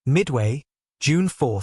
Midway, June 4,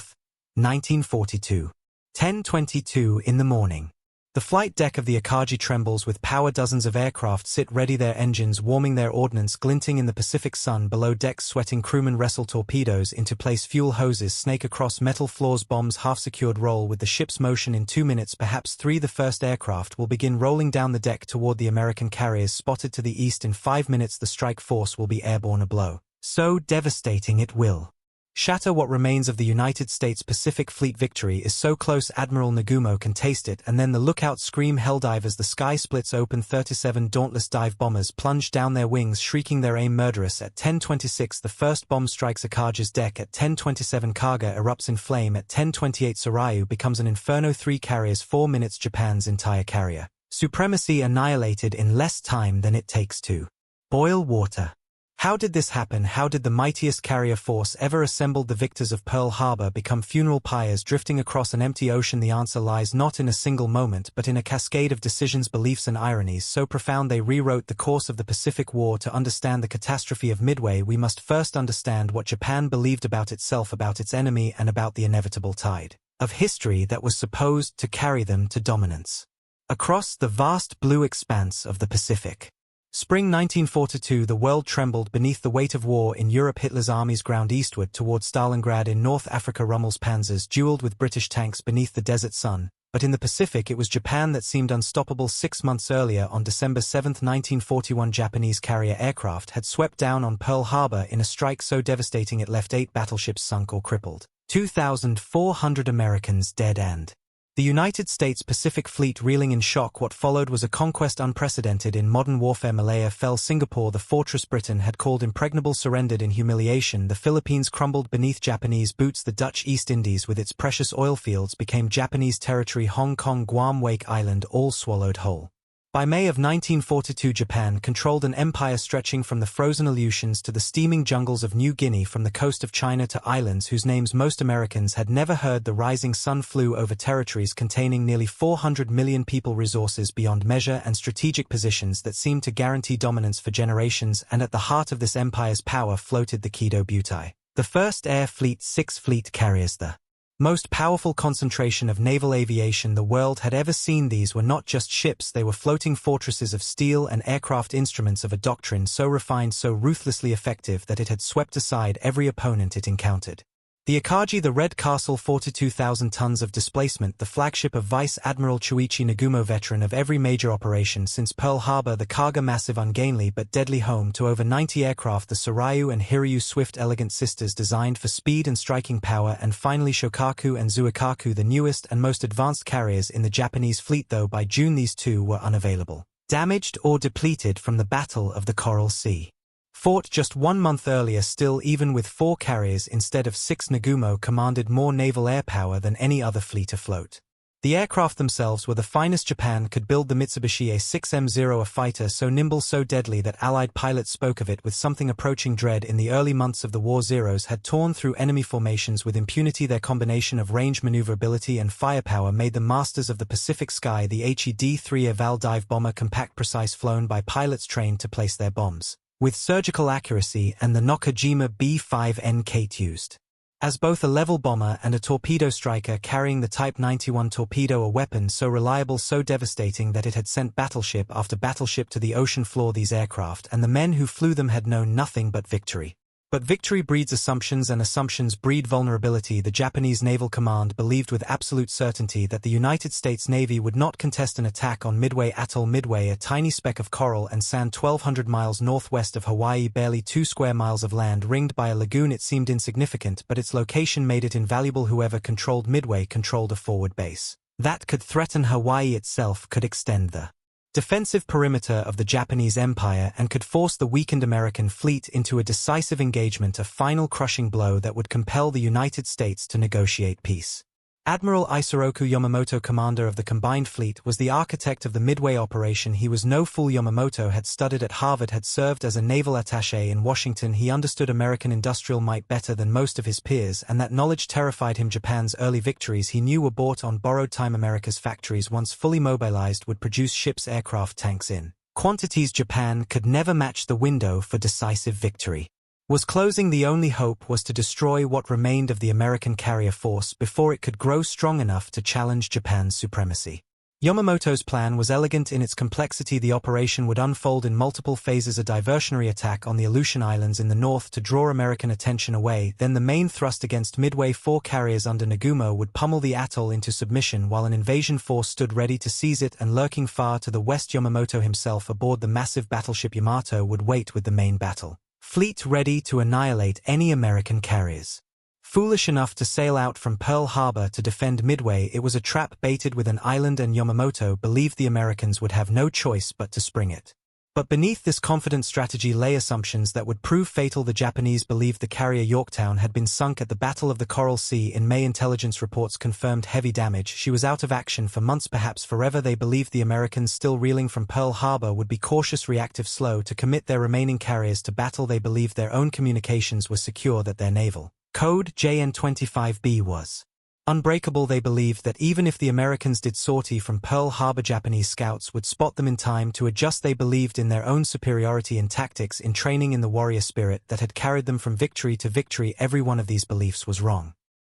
1942. 10:22 in the morning. The flight deck of the Akagi trembles with power. Dozens of aircraft sit ready, their engines warming, their ordnance glinting in the Pacific sun. Below decks, sweating crewmen wrestle torpedoes into place, fuel hoses snake across metal floors, bombs half-secured roll with the ship's motion. In 2 minutes, perhaps 3, the first aircraft will begin rolling down the deck toward the American carriers spotted to the east. In 5 minutes, the strike force will be airborne. A blow so devastating it will shatter what remains of the United States Pacific Fleet. Victory is so close Admiral Nagumo can taste it, and then the lookout scream helldive as the sky splits open. 37 dauntless dive bombers plunge down, their wings shrieking, their aim murderous. At 10:26 the first bomb strikes Akagi's deck. At 10:27 Kaga erupts in flame. At 10:28 Sarayu becomes an inferno. 3 carriers, 4 minutes. Japan's entire carrier supremacy annihilated in less time than it takes to boil water. How did this happen? How did the mightiest carrier force ever assembled, the victors of Pearl Harbor, become funeral pyres drifting across an empty ocean? The answer lies not in a single moment, but in a cascade of decisions, beliefs, and ironies so profound they rewrote the course of the Pacific War. To understand the catastrophe of Midway, we must first understand what Japan believed about itself, about its enemy, and about the inevitable tide of history that was supposed to carry them to dominance across the vast blue expanse of the Pacific. Spring 1942, the world trembled beneath the weight of war in Europe. Hitler's armies ground eastward toward Stalingrad. In North Africa, Rommel's panzers dueled with British tanks beneath the desert sun. But in the Pacific, it was Japan that seemed unstoppable. 6 months earlier, on December 7, 1941, Japanese carrier aircraft had swept down on Pearl Harbor in a strike so devastating it left 8 battleships sunk or crippled, 2,400 Americans dead, and the United States Pacific Fleet reeling in shock. What followed was a conquest unprecedented in modern warfare. Malaya fell, Singapore, the fortress Britain had called impregnable, surrendered in humiliation. The Philippines crumbled beneath Japanese boots. The Dutch East Indies with its precious oil fields became Japanese territory. Hong Kong, Guam, Wake Island, all swallowed whole. By May of 1942, Japan controlled an empire stretching from the frozen Aleutians to the steaming jungles of New Guinea, from the coast of China to islands whose names most Americans had never heard. The rising sun flew over territories containing nearly 400 million people, resources beyond measure, and strategic positions that seemed to guarantee dominance for generations. And at the heart of this empire's power floated the Kido Butai, the first air fleet, 6 fleet carriers, the most powerful concentration of naval aviation the world had ever seen. These were not just ships, they were floating fortresses of steel and aircraft, instruments of a doctrine so refined, so ruthlessly effective that it had swept aside every opponent it encountered. The Akagi, the Red Castle, 42,000 tons of displacement, the flagship of Vice Admiral Chuichi Nagumo, veteran of every major operation since Pearl Harbor. The Kaga, massive, ungainly but deadly, home to over 90 aircraft. The Sarayu and Hiryu, swift, elegant sisters designed for speed and striking power. And finally Shokaku and Zuikaku, the newest and most advanced carriers in the Japanese fleet, though by June these two were unavailable, damaged or depleted from the Battle of the Coral Sea. Fought just 1 month earlier. Still, even with 4 carriers instead of 6, Nagumo commanded more naval air power than any other fleet afloat. The aircraft themselves were the finest Japan could build. The Mitsubishi A6M0, a fighter so nimble, so deadly that Allied pilots spoke of it with something approaching dread. In the early months of the war, Zeros had torn through enemy formations with impunity. Their combination of range, maneuverability, and firepower made them masters of the Pacific sky. The HE-D3, a Naval dive bomber, compact, precise, flown by pilots trained to place their bombs with surgical accuracy, and the Nakajima B-5N Kate, used as both a level bomber and a torpedo striker, carrying the Type 91 torpedo, a weapon so reliable, so devastating that it had sent battleship after battleship to the ocean floor. These aircraft and the men who flew them had known nothing but victory. But victory breeds assumptions, and assumptions breed vulnerability. The Japanese Naval Command believed with absolute certainty that the United States Navy would not contest an attack on Midway Atoll. Midway, a tiny speck of coral and sand 1,200 miles northwest of Hawaii, barely 2 square miles of land ringed by a lagoon. It seemed insignificant, but its location made it invaluable. Whoever controlled Midway controlled a forward base that could threaten Hawaii itself, could extend the defensive perimeter of the Japanese Empire, and could force the weakened American fleet into a decisive engagement, a final crushing blow that would compel the United States to negotiate peace. Admiral Isoroku Yamamoto, commander of the combined fleet, was the architect of the Midway operation. He was no fool. Yamamoto had studied at Harvard, had served as a naval attaché in Washington. He understood American industrial might better than most of his peers, and that knowledge terrified him. Japan's early victories, he knew, were bought on borrowed time. America's factories, once fully mobilized, would produce ships, aircraft, tanks in quantities Japan could never match. The window for decisive victory was closing. The only hope was to destroy what remained of the American carrier force before it could grow strong enough to challenge Japan's supremacy. Yamamoto's plan was elegant in its complexity. The operation would unfold in multiple phases: a diversionary attack on the Aleutian Islands in the north to draw American attention away, then the main thrust against Midway. 4 carriers under Nagumo would pummel the atoll into submission while an invasion force stood ready to seize it, and lurking far to the west, Yamamoto himself aboard the massive battleship Yamato would wait with the main battle fleet ready to annihilate any American carriers. Foolish enough to sail out from Pearl Harbor to defend Midway, it was a trap baited with an island, and Yamamoto believed the Americans would have no choice but to spring it. But beneath this confident strategy lay assumptions that would prove fatal. The Japanese believed the carrier Yorktown had been sunk at the Battle of the Coral Sea in May. Intelligence reports confirmed heavy damage. She was out of action for months, perhaps forever. They believed the Americans, still reeling from Pearl Harbor, would be cautious, reactive, slow to commit their remaining carriers to battle. They believed their own communications were secure, that their naval code JN-25B was unbreakable. They believed that even if the Americans did sortie from Pearl Harbor, Japanese scouts would spot them in time to adjust. They believed in their own superiority in tactics, in training, in the warrior spirit that had carried them from victory to victory. Every one of these beliefs was wrong.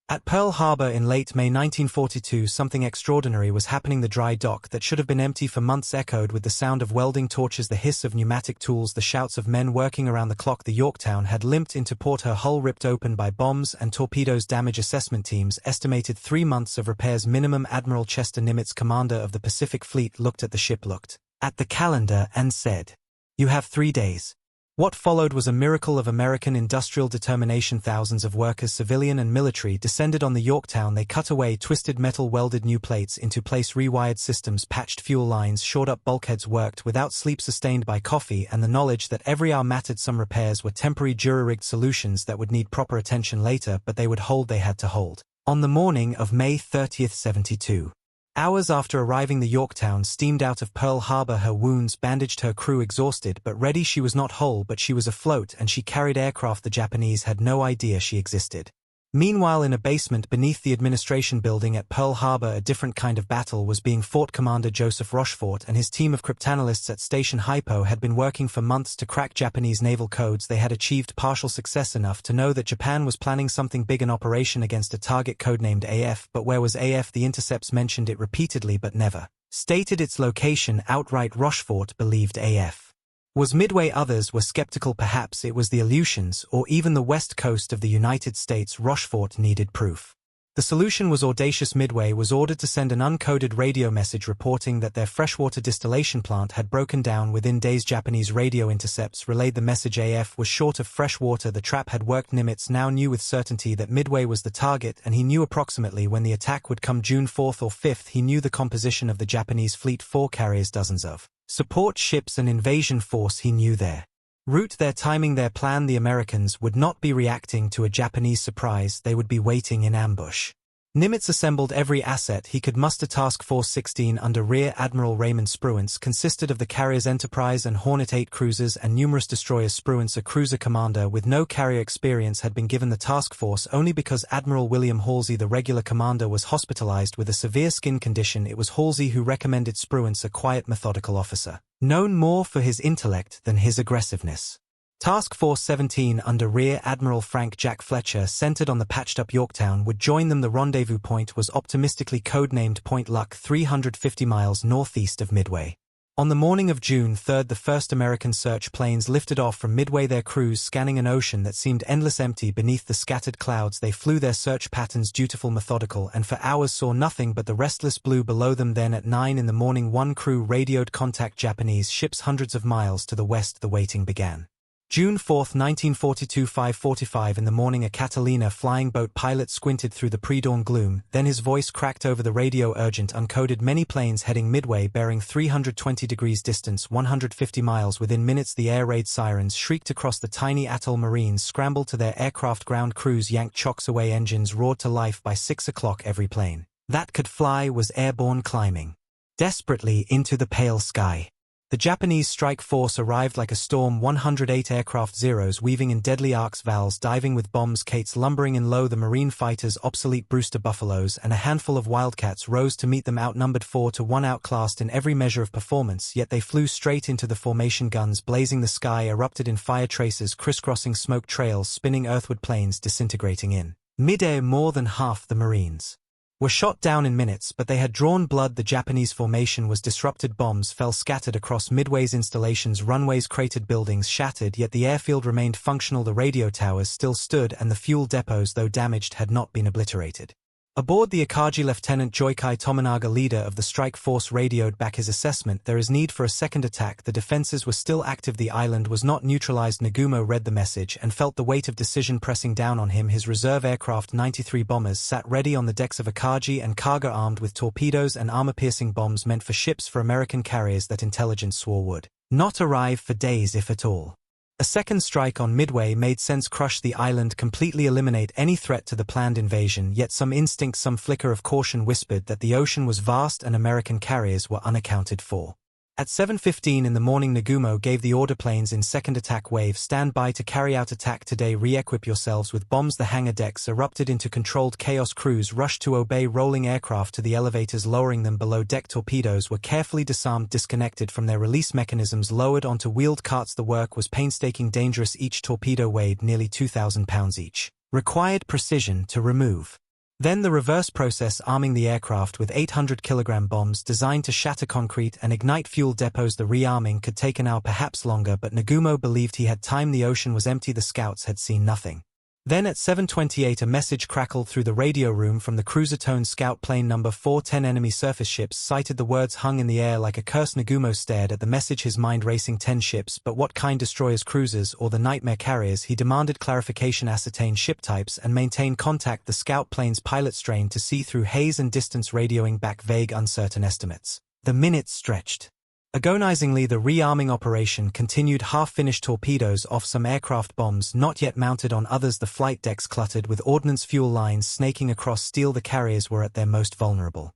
At Pearl Harbor in late May 1942, something extraordinary was happening. The dry dock that should have been empty for months echoed with the sound of welding torches, the hiss of pneumatic tools, the shouts of men working around the clock. The Yorktown had limped into port, her hull ripped open by bombs and torpedoes. Damage assessment teams estimated 3 months of repairs minimum. Admiral Chester Nimitz, commander of the Pacific Fleet, looked at the ship, looked at the calendar, and said, "You have 3 days." What followed was a miracle of American industrial determination. Thousands of workers, civilian and military, descended on the Yorktown. They cut away twisted metal, welded new plates into place, rewired systems, patched fuel lines, shored up bulkheads, worked without sleep, sustained by coffee and the knowledge that every hour mattered. Some repairs were temporary, jury-rigged solutions that would need proper attention later, but they would hold. They had to hold. On the morning of May 30th, 72. Hours after arriving, the Yorktown steamed out of Pearl Harbor, her wounds bandaged, her crew exhausted but ready. She was not whole, but she was afloat, and she carried aircraft the Japanese had no idea she existed. Meanwhile, in a basement beneath the administration building at Pearl Harbor, a different kind of battle was being fought. Commander Joseph Rochefort and his team of cryptanalysts at Station Hypo had been working for months to crack Japanese naval codes. They had achieved partial success enough to know that Japan was planning something big, an operation against a target codenamed AF. But where was AF? The intercepts mentioned it repeatedly but never stated its location outright. Rochefort believed AF was Midway. Others were skeptical. Perhaps it was the Aleutians or even the west coast of the United States. Rochefort needed proof. The solution was audacious. Midway was ordered to send an uncoded radio message reporting that their freshwater distillation plant had broken down within days. Japanese radio intercepts relayed the message: AF was short of fresh water. The trap had worked. Nimitz now knew with certainty that Midway was the target, and he knew approximately when the attack would come, June 4th or 5th. He knew the composition of the Japanese fleet: 4 carriers, dozens of support ships, and invasion force. He knew their route, their timing, their plan. The Americans would not be reacting to a Japanese surprise. They would be waiting in ambush. Nimitz assembled every asset he could muster. Task Force 16 under Rear Admiral Raymond Spruance consisted of the carriers Enterprise and Hornet 8 cruisers and numerous destroyers. Spruance, a cruiser commander with no carrier experience, had been given the task force only because Admiral William Halsey, the regular commander, was hospitalized with a severe skin condition. It was Halsey who recommended Spruance, a quiet, methodical officer, known more for his intellect than his aggressiveness. Task Force 17 under Rear Admiral Frank Jack Fletcher, centered on the patched-up Yorktown, would join them. The rendezvous point was optimistically codenamed Point Luck, 350 miles northeast of Midway. On the morning of June 3rd, the first American search planes lifted off from Midway, their crews scanning an ocean that seemed endless. Empty beneath the scattered clouds, they flew their search patterns, dutiful, methodical, and for hours saw nothing but the restless blue below them. Then at 9 in the morning, one crew radioed contact Japanese ships hundreds of miles to the west. The waiting began. June 4, 1942, 5:45 in the morning, a Catalina flying boat pilot squinted through the pre-dawn gloom. Then his voice cracked over the radio: urgent, uncoded. Many planes heading Midway, bearing 320 degrees distance, 150 miles. Within minutes, the air raid sirens shrieked across the tiny atoll. Marines scrambled to their aircraft. Ground crews yanked chocks away. Engines roared to life. By 6 o'clock, every plane that could fly was airborne, climbing desperately into the pale sky. The Japanese strike force arrived like a storm, 108 aircraft Zeros weaving in deadly arcs, Vals diving with bombs, Kates lumbering in low, the Marine fighters, obsolete Brewster Buffaloes, and a handful of Wildcats rose to meet them, outnumbered 4-1, outclassed in every measure of performance, yet they flew straight into the formation guns, blazing the sky, erupted in fire traces, crisscrossing smoke trails, spinning earthward planes, disintegrating in mid-air. More than half the Marines were shot down in minutes, but they had drawn blood. The Japanese formation was disrupted. Bombs fell scattered across Midway's installations, runways cratered, buildings shattered, yet the airfield remained functional. The radio towers still stood, and the fuel depots, though damaged, had not been obliterated. Aboard the Akagi, Lieutenant Joikai Tominaga, leader of the strike force, radioed back his assessment: there is need for a second attack. The defenses were still active. The island was not neutralized. Nagumo read the message and felt the weight of decision pressing down on him. His reserve aircraft, 93 bombers, sat ready on the decks of Akagi and Kaga, armed with torpedoes and armor-piercing bombs meant for ships, for American carriers that intelligence swore would not arrive for days, if at all. A second strike on Midway made sense: crush the island, completely eliminate any threat to the planned invasion. Yet some instinct, some flicker of caution whispered that the ocean was vast and American carriers were unaccounted for. At 7:15 in the morning, Nagumo gave the order: planes in second attack wave, stand by to carry out attack today, re-equip yourselves with bombs. The hangar decks erupted into controlled chaos. Crews rushed to obey, rolling aircraft to the elevators, lowering them below deck. Torpedoes were carefully disarmed, disconnected from their release mechanisms, lowered onto wheeled carts. The work was painstaking, dangerous. Each torpedo weighed nearly 2,000 pounds each. Required precision to remove. Then the reverse process, arming the aircraft with 800-kilogram bombs designed to shatter concrete and ignite fuel depots. The rearming could take an hour, perhaps longer, but Nagumo believed he had time. The ocean was empty. The scouts had seen nothing. Then at 7:28 a message crackled through the radio room from the cruiser tone: scout plane number 410, enemy surface ships sighted. The words hung in the air like a curse. Nagumo stared at the message, his mind racing. 10 ships, but what kind? Destroyers, cruisers, or the nightmare carriers? He demanded clarification, ascertain ship types, and maintain contact. The scout plane's pilot strained to see through haze and distance, radioing back vague, uncertain estimates. The minutes stretched. Agonizingly, the rearming operation continued. Half-finished torpedoes off some aircraft, bombs not yet mounted on others. The flight decks cluttered with ordnance, fuel lines snaking across steel. The carriers were at their most vulnerable.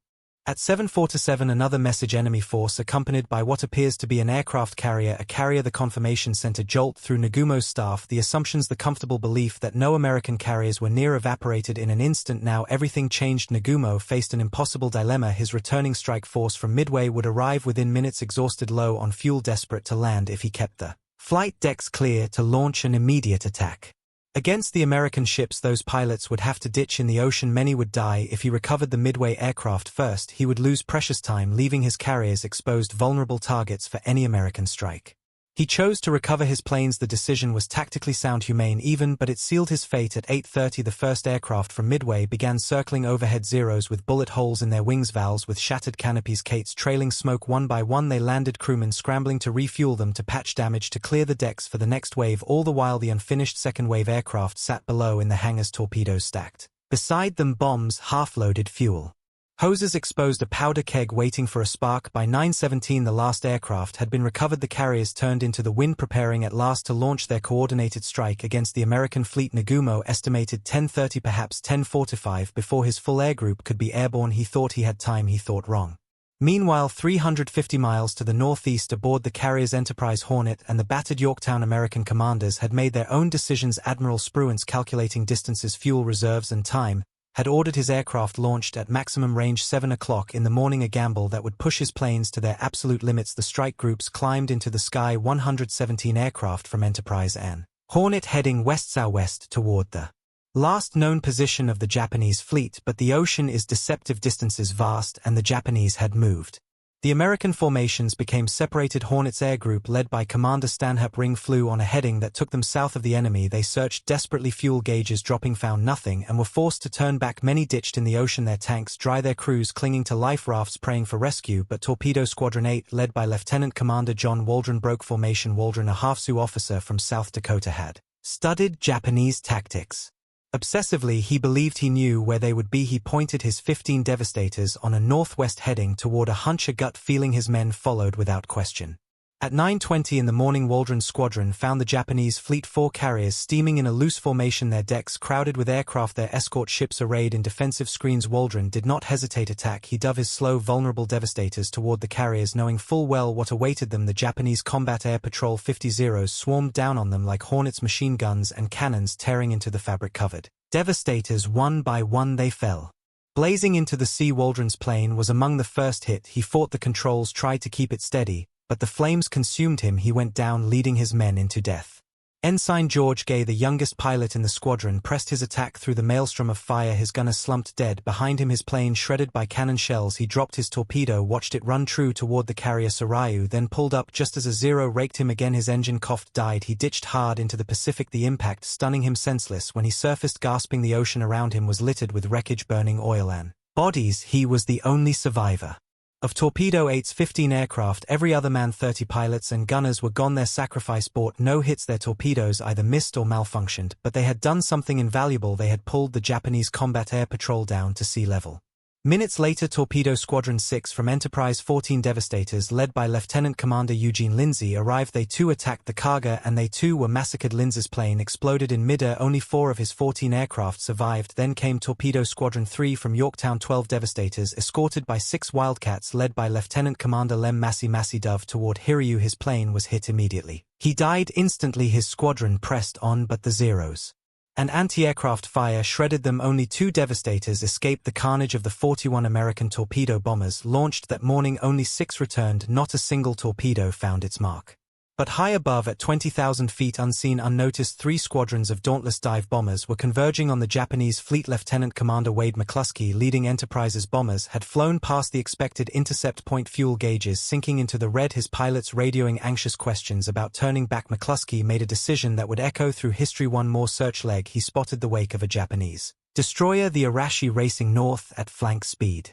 At 7:47 another message: enemy force accompanied by what appears to be an aircraft carrier, a carrier. The confirmation sent a jolt through Nagumo's staff. The assumptions, the comfortable belief that no American carriers were near, evaporated in an instant. Now everything changed. Nagumo faced an impossible dilemma. His returning strike force from Midway would arrive within minutes, exhausted, low on fuel, desperate to land if he kept the flight decks clear to launch an immediate attack. Against the American ships those pilots would have to ditch in the ocean. Many would die. If he recovered the Midway aircraft first, he would lose precious time, leaving his carriers exposed, vulnerable targets for any American strike. He chose to recover his planes. The decision was tactically sound, humane even, but it sealed his fate. At 8:30 the first aircraft from Midway began circling overhead, Zeros with bullet holes in their wings, Vals with shattered canopies, Kates trailing smoke. One by one they landed, crewmen scrambling to refuel them, to patch damage, to clear the decks for the next wave. All the while the unfinished second wave aircraft sat below in the hangars, torpedoes stacked. Beside them bombs, half-loaded fuel hoses exposed, a powder keg waiting for a spark. By 9:17 the last aircraft had been recovered. The carriers turned into the wind, preparing at last to launch their coordinated strike against the American fleet. Nagumo estimated 10:30, perhaps 10:45, before his full air group could be airborne. He thought he had time. He thought wrong. Meanwhile, 350 miles to the northeast, aboard the carriers Enterprise, Hornet, and the battered Yorktown, American commanders had made their own decisions. Admiral Spruance, calculating distances, fuel reserves, and time, had ordered his aircraft launched at maximum range 7 o'clock in the morning, a gamble that would push his planes to their absolute limits. The strike groups climbed into the sky, 117 aircraft from Enterprise and Hornet heading west-southwest toward the last known position of the Japanese fleet. But the ocean is deceptive, distances vast, and the Japanese had moved. The American formations became separated. Hornet's air group, led by Commander Stanhope Ring, flew on a heading that took them south of the enemy. They searched desperately, fuel gauges dropping, found nothing, and were forced to turn back. Many ditched in the ocean, their tanks dry, their crews clinging to life rafts, praying for rescue. But Torpedo Squadron 8, led by Lieutenant Commander John Waldron, broke formation. Waldron, a half-Sioux officer from South Dakota, had studied Japanese tactics. Obsessively, he believed he knew where they would be. He pointed his 15 Devastators on a northwest heading toward a hunch, a gut feeling his men followed without question. At 9:20 in the morning, Waldron's squadron found the Japanese Fleet 4 carriers steaming in a loose formation, their decks crowded with aircraft, their escort ships arrayed in defensive screens. Waldron did not hesitate attack. He dove his slow, vulnerable devastators toward the carriers, knowing full well what awaited them. The Japanese Combat Air Patrol 50s swarmed down on them like hornets, machine guns and cannons tearing into the fabric-covered devastators. One by one they fell. Blazing into the sea, Waldron's plane was among the first hit. He fought the controls, tried to keep it steady, but the flames consumed him. He went down, leading his men into death. Ensign George Gay, the youngest pilot in the squadron, pressed his attack through the maelstrom of fire. His gunner slumped dead. Behind him, his plane shredded by cannon shells. He dropped his torpedo, watched it run true toward the carrier Soryu, then pulled up just as a Zero raked him again. His engine coughed, died. He ditched hard into the Pacific, the impact stunning him senseless. When he surfaced gasping, the ocean around him was littered with wreckage, burning oil and bodies. He was the only survivor. Of Torpedo 8's 15 aircraft, every other man, 30 pilots and gunners, were gone. Their sacrifice brought no hits. Their torpedoes either missed or malfunctioned, but they had done something invaluable. They had pulled the Japanese Combat Air Patrol down to sea level. Minutes later, Torpedo Squadron 6 from Enterprise 14 Devastators, led by Lieutenant Commander Eugene Lindsay, arrived. They too attacked the cargo, and they too were massacred. Lindsay's plane exploded in midair. Only 4 of his 14 aircraft survived. Then came Torpedo Squadron 3 from Yorktown, 12 Devastators, escorted by 6 Wildcats, led by Lieutenant Commander Lem Massey Dove toward Hiryu. His plane was hit immediately. He died instantly. His squadron pressed on, but the Zeros and anti-aircraft fire shredded them. Only 2 Devastators escaped the carnage of the 41 American torpedo bombers launched that morning. Only 6 returned. Not a single torpedo found its mark. But high above, at 20,000 feet, unseen, unnoticed, 3 squadrons of Dauntless dive bombers were converging on the Japanese fleet. Lieutenant Commander Wade McCluskey, leading Enterprise's bombers, had flown past the expected intercept point, fuel gauges sinking into the red, his pilots radioing anxious questions about turning back. McCluskey made a decision that would echo through history. One more search leg. He spotted the wake of a Japanese destroyer, the Arashi, racing north at flank speed.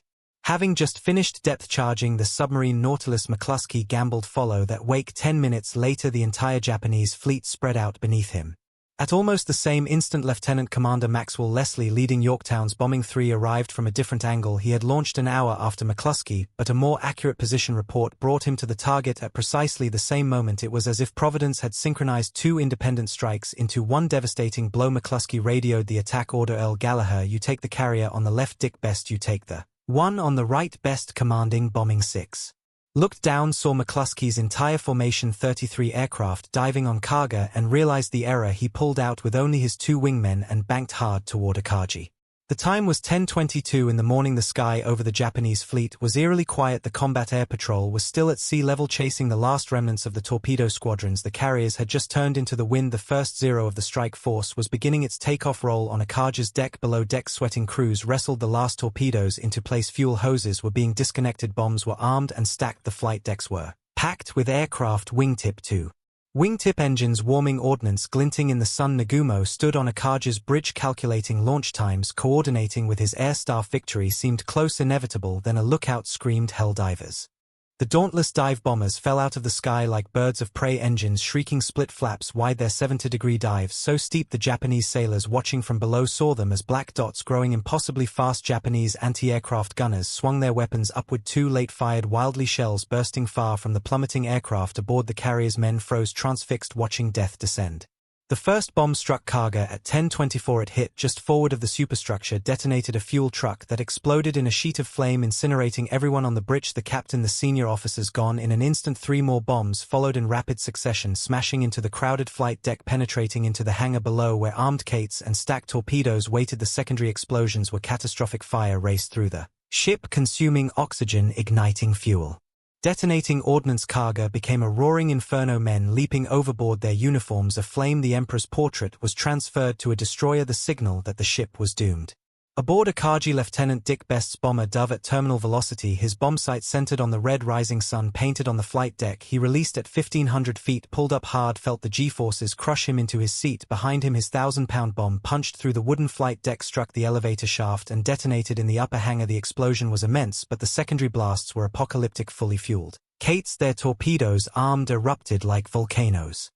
Having just finished depth charging the submarine Nautilus, McCluskey gambled follow that wake. 10 minutes later, the entire Japanese fleet spread out beneath him. At almost the same instant, Lieutenant Commander Maxwell Leslie, leading Yorktown's Bombing 3, arrived from a different angle. He had launched an hour after McCluskey, but a more accurate position report brought him to the target at precisely the same moment. It was as if Providence had synchronized 2 independent strikes into one devastating blow. McCluskey radioed the attack order: Earl Gallagher, you take the carrier on the left. Dick Best, you take the one on the right. Best, commanding Bombing 6, looked down, saw McCluskey's entire formation, 33 aircraft, diving on cargo, and realized the error. He pulled out with only his 2 wingmen and banked hard toward Akagi. The time was 10:22 in the morning. The sky over the Japanese fleet was eerily quiet. The Combat Air Patrol was still at sea level, chasing the last remnants of the torpedo squadrons. The carriers had just turned into the wind. The first Zero of the strike force was beginning its takeoff roll on Akagi's deck. Below deck, sweating crews wrestled the last torpedoes into place. Fuel hoses were being disconnected. Bombs were armed and stacked. The flight decks were packed with aircraft. Wingtip 2. Wingtip engines warming, ordnance glinting in the sun. Nagumo stood on Akagi's bridge, calculating launch times, coordinating with his air staff. Victory seemed close, inevitable. Then a lookout screamed, "Hell divers!" The Dauntless dive bombers fell out of the sky like birds of prey, engines shrieking, split flaps wide their 70-degree dives so steep the Japanese sailors watching from below saw them as black dots growing impossibly fast. Japanese anti-aircraft gunners swung their weapons upward. Too late, fired wildly, shells bursting far from the plummeting aircraft aboard the carriers. Men froze transfixed, watching death descend. The first bomb struck cargo at 10:24. It hit just forward of the superstructure, detonated a fuel truck that exploded in a sheet of flame, incinerating everyone on the bridge, the captain, the senior officers gone. In an instant, 3 more bombs followed in rapid succession, smashing into the crowded flight deck, penetrating into the hangar below where armed Kates and stacked torpedoes waited. The secondary explosions were catastrophic. Fire raced through the ship, consuming oxygen, igniting fuel. Detonating ordnance. Cargo became a roaring inferno, men leaping overboard, their uniforms aflame. The Emperor's portrait was transferred to a destroyer, the signal that the ship was doomed. Aboard Akagi, Lieutenant Dick Best's bomber dove at terminal velocity, his bomb sight centered on the red rising sun painted on the flight deck. He released at 1,500 feet, pulled up hard, felt the G-forces crush him into his seat. Behind him, his 1,000-pound bomb punched through the wooden flight deck, struck the elevator shaft, and detonated in the upper hangar. The explosion was immense, but the secondary blasts were apocalyptic, fully fueled. Kates, their torpedoes armed, erupted like volcanoes.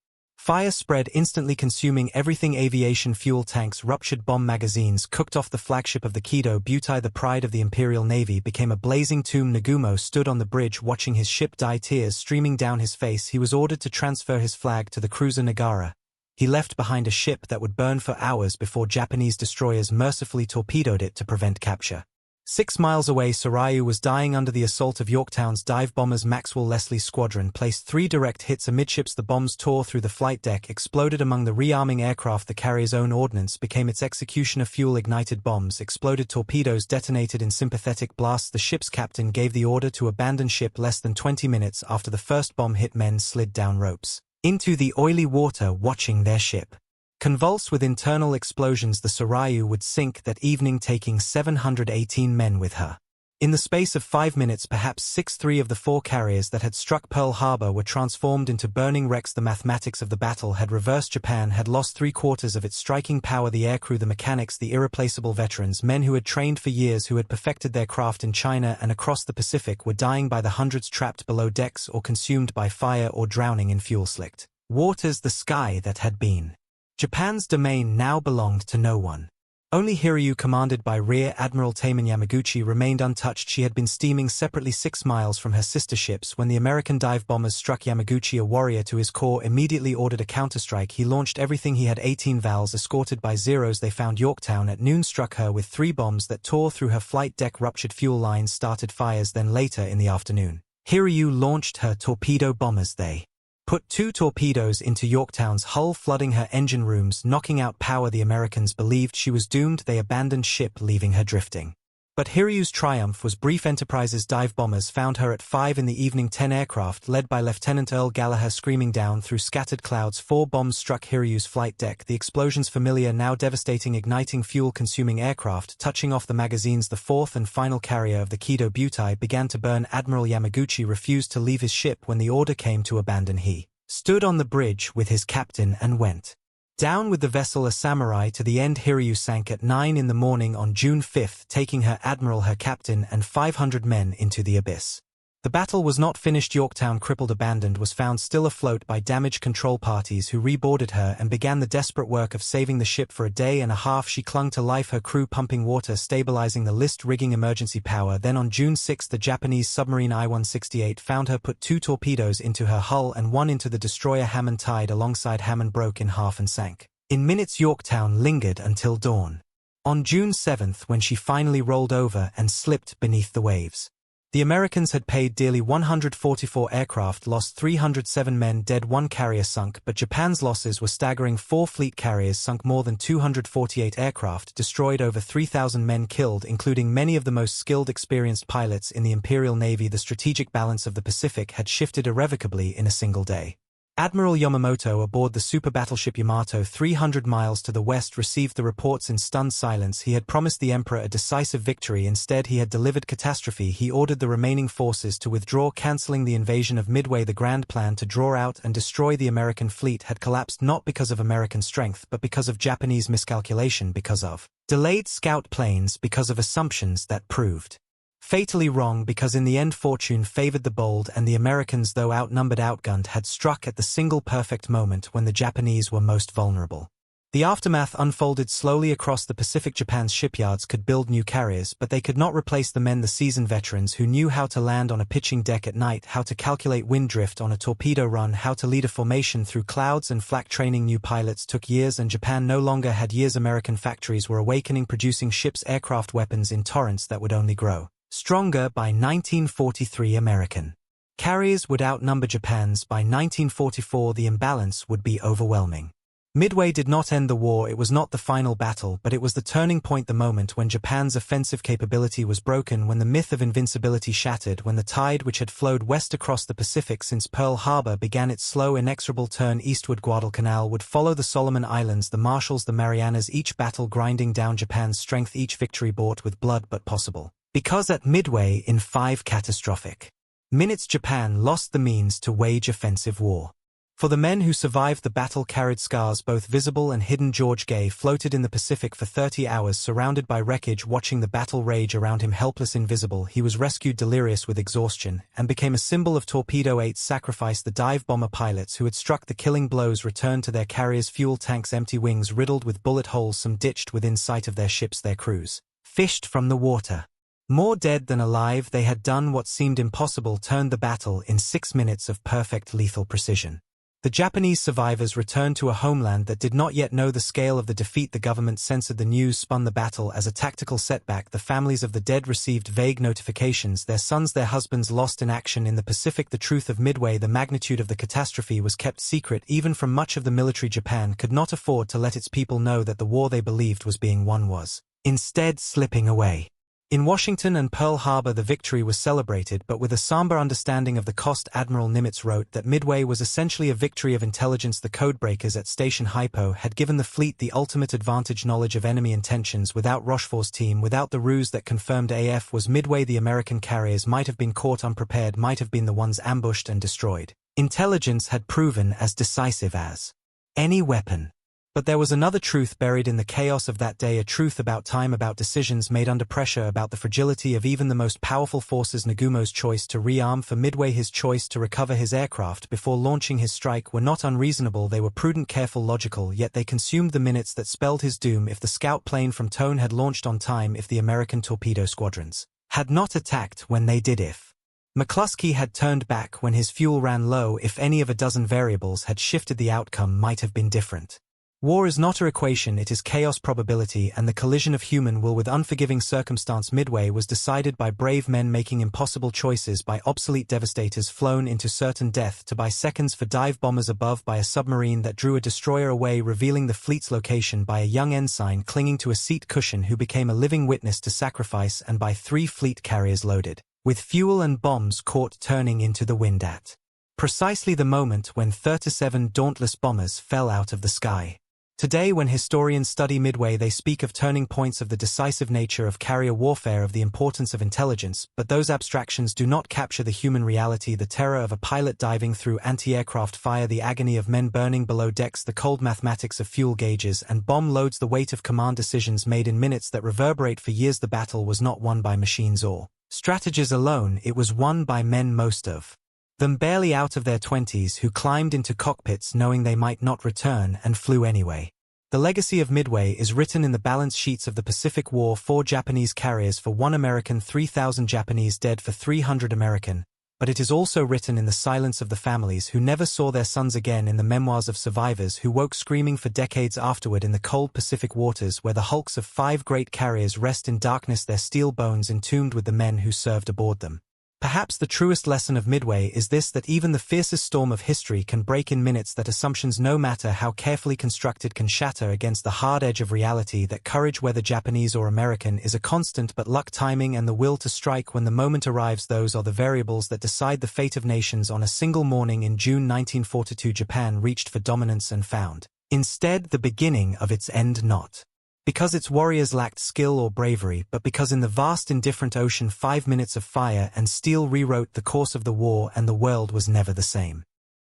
Fire spread, instantly consuming everything. Aviation fuel tanks, ruptured bomb magazines cooked off the flagship of the Kido Butai. The pride of the Imperial Navy became a blazing tomb. Nagumo stood on the bridge watching his ship die, tears streaming down his face. He was ordered to transfer his flag to the cruiser Nagara. He left behind a ship that would burn for hours before Japanese destroyers mercifully torpedoed it to prevent capture. 6 miles away, Soryu was dying under the assault of Yorktown's dive bombers. Maxwell Leslie's squadron placed 3 direct hits amidships. The bombs tore through the flight deck, exploded among the rearming aircraft. The carrier's own ordnance became its executioner. Fuel-ignited bombs exploded. Torpedoes detonated in sympathetic blasts. The ship's captain gave the order to abandon ship. Less than 20 minutes after the first bomb hit, men slid down ropes into the oily water, watching their ship convulse with internal explosions. The Soryu would sink that evening, taking 718 men with her. In the space of 5 minutes, perhaps 3 of the 4 carriers that had struck Pearl Harbor were transformed into burning wrecks. The mathematics of the battle had reversed. Japan had lost 3/4 of its striking power. The aircrew, the mechanics, the irreplaceable veterans, men who had trained for years, who had perfected their craft in China and across the Pacific, were dying by the hundreds, trapped below decks or consumed by fire or drowning in fuel-slicked waters. The sky that had been Japan's domain now belonged to no one. Only Hiryu, commanded by Rear Admiral Taman Yamaguchi, remained untouched. She had been steaming separately 6 miles from her sister ships when the American dive bombers struck. Yamaguchi, a warrior to his core, immediately ordered a counterstrike. He launched everything he had. 18 Vals, escorted by Zeros, they found Yorktown at noon, struck her with 3 bombs that tore through her flight deck. Ruptured fuel lines started fires. Then later in the afternoon, Hiryu launched her torpedo bombers. They put 2 torpedoes into Yorktown's hull, flooding her engine rooms, knocking out power. The Americans believed she was doomed. They abandoned ship, leaving her drifting. But Hiryu's triumph was brief. Enterprise's dive bombers found her at 5 in the evening. 10 aircraft, led by Lieutenant Earl Gallagher, screaming down through scattered clouds. 4 bombs struck Hiryu's flight deck. The explosions, familiar, now devastating, igniting fuel-consuming aircraft, touching off the magazines. The 4th and final carrier of the Kido Butai began to burn. Admiral Yamaguchi refused to leave his ship when the order came to abandon. He stood on the bridge with his captain and went down with the vessel, a samurai to the end. Hiryu sank at 9 in the morning on June 5, taking her admiral, her captain, and 500 men into the abyss. The battle was not finished. Yorktown, crippled, abandoned, was found still afloat by damage control parties who reboarded her and began the desperate work of saving the ship. For a day and a half she clung to life, her crew pumping water, stabilizing the list, rigging emergency power. Then on June 6 the Japanese submarine I-168 found her, put 2 torpedoes into her hull and 1 into the destroyer Hammond. Tied alongside Hammond, broke in half and sank. In minutes Yorktown lingered until dawn. On June 7, when she finally rolled over and slipped beneath the waves. The Americans had paid dearly. 144 aircraft lost, 307 men dead, 1 carrier sunk, but Japan's losses were staggering. 4 fleet carriers sunk, more than 248 aircraft destroyed, over 3,000 men killed, including many of the most skilled, experienced pilots in the Imperial Navy. The strategic balance of the Pacific had shifted irrevocably in a single day. Admiral Yamamoto, aboard the super battleship Yamato 300 miles to the west, received the reports in stunned silence. He had promised the Emperor a decisive victory. Instead he had delivered catastrophe. He ordered the remaining forces to withdraw, cancelling the invasion of Midway. The grand plan to draw out and destroy the American fleet had collapsed, not because of American strength, but because of Japanese miscalculation, because of delayed scout planes, because of assumptions that proved fatally wrong, because in the end fortune favored the bold, and the Americans, though outnumbered, outgunned, had struck at the single perfect moment when the Japanese were most vulnerable. The aftermath unfolded slowly across the Pacific. Japan's shipyards could build new carriers, but they could not replace the men, the seasoned veterans who knew how to land on a pitching deck at night, how to calculate wind drift on a torpedo run, how to lead a formation through clouds and flak. Training new pilots took years, and Japan no longer had years. American factories were awakening, producing ships, aircraft, weapons in torrents that would only grow stronger. By 1943 American carriers would outnumber Japan's. By 1944 the imbalance would be overwhelming. Midway did not end the war. It was not the final battle, but it was the turning point, the moment when Japan's offensive capability was broken, when the myth of invincibility shattered, when the tide which had flowed west across the Pacific since Pearl Harbor began its slow, inexorable turn eastward. Guadalcanal would follow, the Solomon Islands, the Marshalls, the Marianas, each battle grinding down Japan's strength, each victory bought with blood but possible. Because at Midway, in 5 catastrophic minutes, Japan lost the means to wage offensive war. For the men who survived the battle carried scars both visible and hidden. George Gay floated in the Pacific for 30 hours surrounded by wreckage, watching the battle rage around him. Helpless, invisible, he was rescued delirious with exhaustion, and became a symbol of Torpedo 8's sacrifice. The dive bomber pilots who had struck the killing blows returned to their carriers' fuel tanks, empty wings riddled with bullet holes, some ditched within sight of their ships. Their crews fished from the water. More dead than alive, they had done what seemed impossible, turned the battle in 6 minutes of perfect lethal precision. The Japanese survivors returned to a homeland that did not yet know the scale of the defeat. The government censored the news, spun the battle as a tactical setback. The families of the dead received vague notifications, their sons, their husbands lost in action in the Pacific. The truth of Midway, the magnitude of the catastrophe, was kept secret even from much of the military. Japan could not afford to let its people know that the war they believed was being won was instead slipping away. In Washington and Pearl Harbor the victory was celebrated, but with a somber understanding of the cost. Admiral Nimitz wrote that Midway was essentially a victory of intelligence. The codebreakers at Station Hypo had given the fleet the ultimate advantage, knowledge of enemy intentions. Without Rochefort's team, without the ruse that confirmed AF was Midway, the American carriers might have been caught unprepared, might have been the ones ambushed and destroyed. Intelligence had proven as decisive as any weapon. But there was another truth buried in the chaos of that day, a truth about time, about decisions made under pressure, about the fragility of even the most powerful forces. Nagumo's choice to rearm for Midway, his choice to recover his aircraft before launching his strike, were not unreasonable. They were prudent, careful, logical, yet they consumed the minutes that spelled his doom. If the scout plane from Tone had launched on time, if the American torpedo squadrons had not attacked when they did, if McCluskey had turned back when his fuel ran low, if any of a dozen variables had shifted, the outcome might have been different. War is not an equation, it is chaos, probability, and the collision of human will with unforgiving circumstance. Midway was decided by brave men making impossible choices, by obsolete devastators flown into certain death, to buy seconds for dive bombers above, by a submarine that drew a destroyer away, revealing the fleet's location, by a young ensign clinging to a seat cushion who became a living witness to sacrifice, and by 3 fleet carriers loaded with fuel and bombs caught turning into the wind at precisely the moment when 37 dauntless bombers fell out of the sky. Today, when historians study Midway, they speak of turning points, of the decisive nature of carrier warfare, of the importance of intelligence, but those abstractions do not capture the human reality, the terror of a pilot diving through anti-aircraft fire, the agony of men burning below decks, the cold mathematics of fuel gauges and bomb loads, the weight of command decisions made in minutes that reverberate for years. The battle was not won by machines or strategies alone, it was won by men, most of them barely out of their 20s, who climbed into cockpits knowing they might not return and flew anyway. The legacy of Midway is written in the balance sheets of the Pacific War: 4 Japanese carriers for 1 American, 3,000 Japanese dead for 300 American, but it is also written in the silence of the families who never saw their sons again, in the memoirs of survivors who woke screaming for decades afterward in the cold Pacific waters where the hulks of 5 great carriers rest in darkness, their steel bones entombed with the men who served aboard them. Perhaps the truest lesson of Midway is this, that even the fiercest storm of history can break in minutes, that assumptions, no matter how carefully constructed, can shatter against the hard edge of reality, that courage, whether Japanese or American, is a constant, but luck, timing, and the will to strike when the moment arrives, those are the variables that decide the fate of nations. On a single morning in June 1942, Japan reached for dominance and found instead the beginning of its end, not because its warriors lacked skill or bravery, but because in the vast indifferent ocean 5 minutes of fire and steel rewrote the course of the war, and the world was never the same.